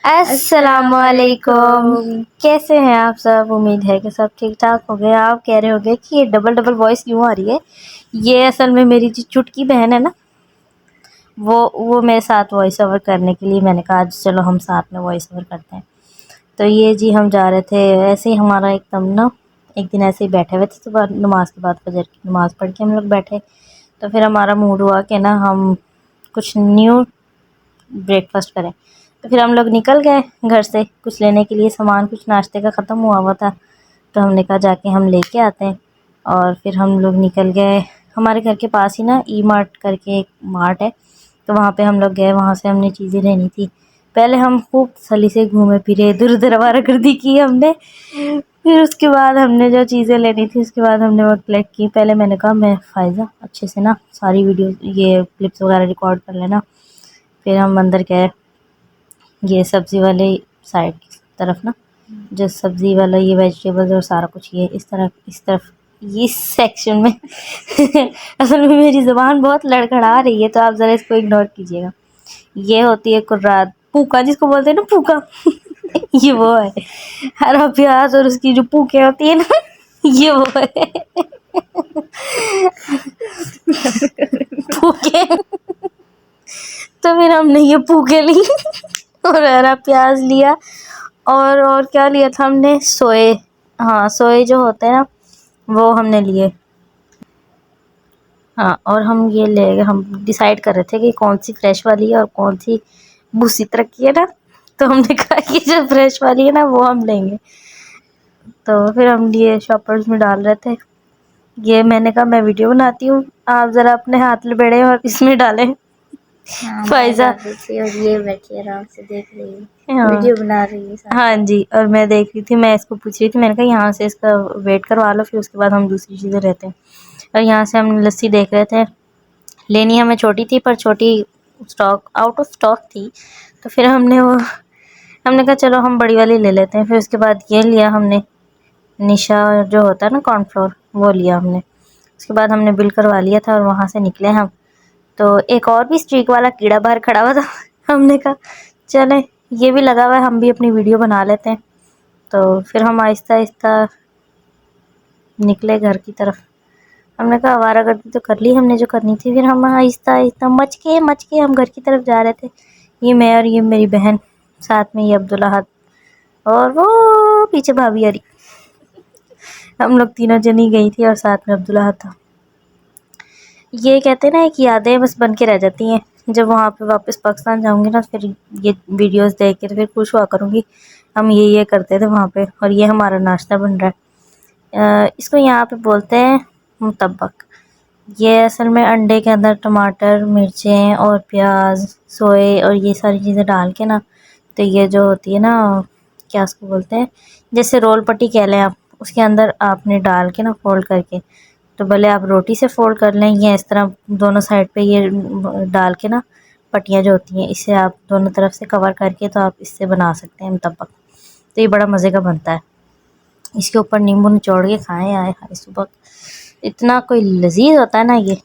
السلام علیکم، کیسے ہیں آپ سب؟ امید ہے کہ سب ٹھیک ٹھاک ہو گئے۔ آپ کہہ رہے ہوگے کہ یہ ڈبل ڈبل وائس کیوں آ رہی ہے؟ یہ اصل میں میری جو چٹکی بہن ہے نا، وہ میرے ساتھ وائس اوور کرنے کے لیے میں نے کہا چلو ہم ساتھ میں وائس اوور کرتے ہیں۔ تو یہ جی ہم جا رہے تھے ایسے ہی، ہمارا ایک دن ایسے ہی بیٹھے ہوئے تھے، صبح نماز کے بعد فجر کی نماز پڑھ کے ہم لوگ بیٹھے، تو پھر ہمارا موڈ ہوا کہ نا ہم کچھ نیو بریک فاسٹ کریں۔ تو پھر ہم لوگ نکل گئے گھر سے کچھ لینے کے لیے، سامان کچھ ناشتے کا ختم ہوا تھا، تو ہم نے کہا جا کے ہم لے کے آتے ہیں۔ اور پھر ہم لوگ نکل گئے، ہمارے گھر کے پاس ہی نا ای مارٹ کر کے ایک مارٹ ہے، تو وہاں پہ ہم لوگ گئے، وہاں سے ہم نے چیزیں لینی تھی۔ پہلے ہم خوب سلی سے گھومے پھرے، ادھر ادھر آوارہ گردی کی ہم نے، پھر اس کے بعد ہم نے جو چیزیں لینی تھی اس کے بعد ہم نے وہ کلیکٹ کی۔ پہلے میں نے کہا میں فائزہ اچھے سے نا ساری ویڈیو یہ کلپس وغیرہ ریکارڈ کر لینا۔ پھر ہم اندر گئے، یہ سبزی والے سائڈ کی طرف نا، جو سبزی والا یہ ویجیٹیبلز اور سارا کچھ یہ اس طرف اس سیکشن میں اصل میں میری زبان بہت لڑکھڑا رہی ہے، تو آپ ذرا اس کو اگنور کیجیے گا۔ یہ ہوتی ہے قرات پوکا، جس کو بولتے ہیں نا پوکا یہ وہ ہے ہرا پیاز، اور اس کی جو پوکے ہوتی ہیں نا یہ وہ ہے پوکے۔ تو پھر ہم نے یہ پوکے لی اور ہرا پیاز لیا، اور کیا لیا تھا ہم نے؟ سوئے، ہاں سوئے جو ہوتے ہیں نا وہ ہم نے لیے، ہاں۔ اور ہم یہ لے گئے، ہم ڈیسائیڈ کر رہے تھے کہ کون سی فریش والی ہے اور کون سی بوسی ترقی ہے نا، تو ہم نے کہا کہ جو فریش والی ہے نا وہ ہم لیں گے۔ تو پھر ہم یہ شاپرز میں ڈال رہے تھے، یہ میں نے کہا میں ویڈیو بناتی ہوں، آپ ذرا اپنے ہاتھ لبیڑے اور اس میں ڈالیں۔ فائزہ اور یہ بیٹھی آرام سے دیکھ رہی ہے، ویڈیو بنا رہی ہے۔ ہاں جی، اور میں دیکھ رہی تھی، میں اس کو پوچھ رہی تھی، میں نے کہا یہاں سے اس کا ویٹ کروا لو، پھر اس کے بعد ہم دوسری چیزیں لیتے ہیں۔ اور یہاں سے ہم لسی دیکھ رہے تھے، لینی ہمیں چھوٹی تھی، پر چھوٹی آؤٹ آف اسٹاک تھی، تو پھر ہم نے کہا چلو ہم بڑی والی لے لیتے ہیں۔ پھر اس کے بعد یہ لیا ہم نے نشا جو ہوتا ہے نا کارن فلور، وہ لیا ہم نے۔ اس کے بعد ہم نے بل کروا لیا تھا اور وہاں سے نکلے ہم، تو ایک اور بھی اسٹریک والا کیڑا باہر کھڑا ہوا تھا، ہم نے کہا چلیں یہ بھی لگا ہوا ہے، ہم بھی اپنی ویڈیو بنا لیتے ہیں۔ تو پھر ہم آہستہ آہستہ نکلے گھر کی طرف، ہم نے کہا آوارہ گردی تو کر لی ہم نے جو کرنی تھی، پھر ہم آہستہ آہستہ مچ کے ہم گھر کی طرف جا رہے تھے، یہ میں اور یہ میری بہن، ساتھ میں یہ عبدالاحد، اور وہ پیچھے بھابھی آ رہی، ہم لوگ تینوں جنی گئی تھی اور ساتھ میں عبدالاحد تھا۔ یہ کہتے ہیں نا ایک یادیں بس بن کے رہ جاتی ہیں، جب وہاں پہ واپس پاکستان جاؤں گی نا پھر یہ ویڈیوز دیکھ کے تو پھر خوش ہوا کروں گی ہم یہ کرتے تھے وہاں پہ۔ اور یہ ہمارا ناشتہ بن رہا ہے، اس کو یہاں پہ بولتے ہیں مطبق۔ یہ اصل میں انڈے کے اندر ٹماٹر، مرچیں اور پیاز، سوئے اور یہ ساری چیزیں ڈال کے نا، تو یہ جو ہوتی ہے نا کیا اس کو بولتے ہیں، جیسے رول پٹی کہہ لیں آپ، اس کے اندر آپ نے ڈال کے نا فولڈ کر کے، تو بھلے آپ روٹی سے فولڈ کر لیں یا اس طرح دونوں سائڈ پہ یہ ڈال کے نا پٹیاں جو ہوتی ہیں، اسے آپ دونوں طرف سے کور کر کے تو آپ اس سے بنا سکتے ہیں مطبق۔ تو یہ بڑا مزے کا بنتا ہے، اس کے اوپر نیمبو نچوڑ کے کھائیں، آئے ہائے صبح اتنا کوئی لذیذ ہوتا ہے نا یہ،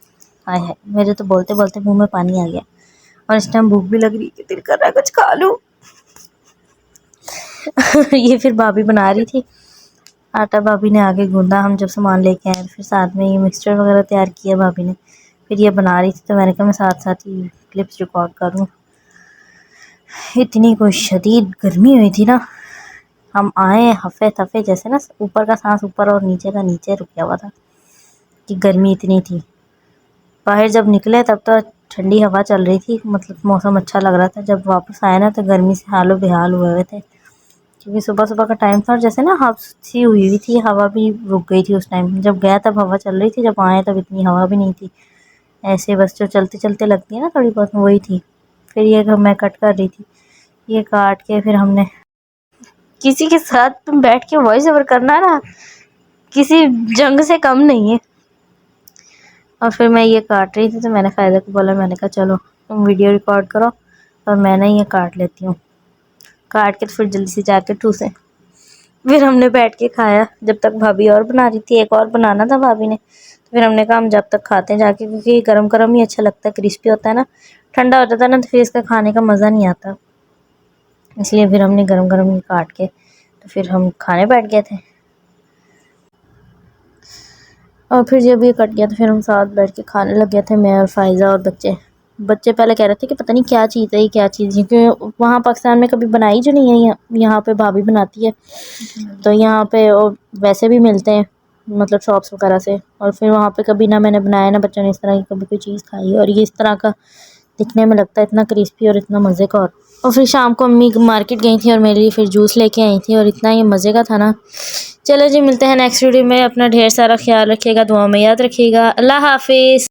آئے ہائے میرے تو بولتے بولتے منہ میں پانی آ گیا، اور اس ٹائم بھوک بھی لگ رہی کہ دل کر رہا ہے کچھ کھا لوں۔ یہ پھر بھابھی بنا رہی تھی، آٹا بھابھی نے آگے گوندا، ہم جب سامان لے کے آئے پھر ساتھ میں یہ مکسچر وغیرہ تیار کیا بھابھی نے، پھر یہ بنا رہی تھی، تو میں نے کہا میں ساتھ ساتھ ہی کلپس ریکارڈ کروں۔ اتنی کوئی شدید گرمی ہوئی تھی نا، ہم آئے ہفے تفے جیسے نا، اوپر کا سانس اوپر اور نیچے کا نیچے رکیا ہوا تھا کہ گرمی اتنی تھی۔ باہر جب نکلے تب تو ٹھنڈی ہوا چل رہی تھی، مطلب موسم اچھا لگ رہا تھا، جب واپس آئے نا تو گرمی سے حال و بحال ہوئے ہوئے تھے، کیونکہ صبح صبح کا ٹائم تھا اور جیسے نا ہفس سی ہوئی تھی، ہوا بھی رک گئی تھی اس ٹائم، جب گیا تب ہوا چل رہی تھی، جب آئے تب اتنی ہوا بھی نہیں تھی، ایسے بس جو چلتے چلتے لگتی ہے نا تھوڑی بہت وہی تھی۔ پھر یہ میں کٹ کر رہی تھی، یہ کاٹ کے پھر ہم نے کسی کے ساتھ تم بیٹھ کے وائس اوور کرنا نا کسی جنگ سے کم نہیں ہے۔ اور پھر میں یہ کاٹ رہی تھی تو میں نے فائدہ کو بولا، میں نے کہا چلو تم ویڈیو ریکارڈ کرو اور میں نے یہ کاٹ لیتی ہوں، کاٹ کے تو پھر جلدی سے جا کے ٹھوسیں۔ پھر ہم نے بیٹھ کے کھایا، جب تک بھابھی اور بنا رہی تھی، ایک اور بنانا تھا بھابھی نے، تو پھر ہم نے کہا ہم جب تک کھاتے ہیں جا کے، کیونکہ یہ گرم گرم ہی اچھا لگتا ہے، کرسپی ہوتا ہے نا، ٹھنڈا ہو جاتا ہے نا تو پھر اس کا کھانے کا مزہ نہیں آتا، اس لیے پھر ہم نے گرم گرم ہی کاٹ کے تو پھر ہم کھانے بیٹھ گئے تھے. اور پھر جب یہ کٹ گیا تو پھر ہم ساتھ بیٹھ کے کھانے لگ گئے تھے، میں اور فائزہ اور بچے پہلے کہہ رہے تھے کہ پتہ نہیں کیا چیز ہے، یہ کیا چیز ہے، کیونکہ وہاں پاکستان میں کبھی بنائی جو نہیں ہے، یہاں پہ بھابھی بناتی ہے تو یہاں پہ ویسے بھی ملتے ہیں مطلب شاپس وغیرہ سے، اور پھر وہاں پہ کبھی نہ میں نے بنایا نہ بچوں نے اس طرح کی کبھی کوئی چیز کھائی ہے، اور یہ اس طرح کا دکھنے میں لگتا ہے اتنا کرسپی اور اتنا مزے کا. اور پھر شام کو امی مارکیٹ گئی تھیں اور میرے لیے پھر جوس لے کے آئی تھیں، اور اتنا یہ مزے کا تھا نا. چلو جی ملتے ہیں نیکسٹ ویڈیو میں، اپنا ڈھیر سارا خیال رکھیے گا، دعاؤں میں یاد رکھیے گا. اللہ حافظ.